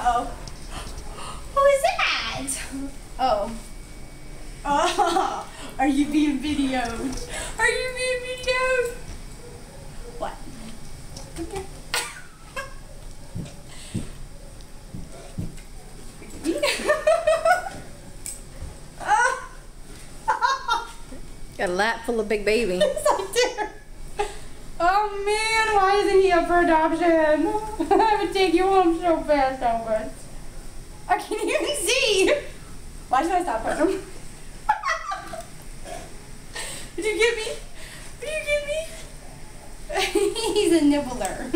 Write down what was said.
Uh-oh. Who is that? Oh. Oh. Are you being videoed? Are you being videoed? What? Come here. Got a lap full of big baby. Oh man, why isn't he up for adoption? I would take you home so fast, Albert. I can't even see. Why should I stop him? Did you get me? Did you get me? He's a nibbler.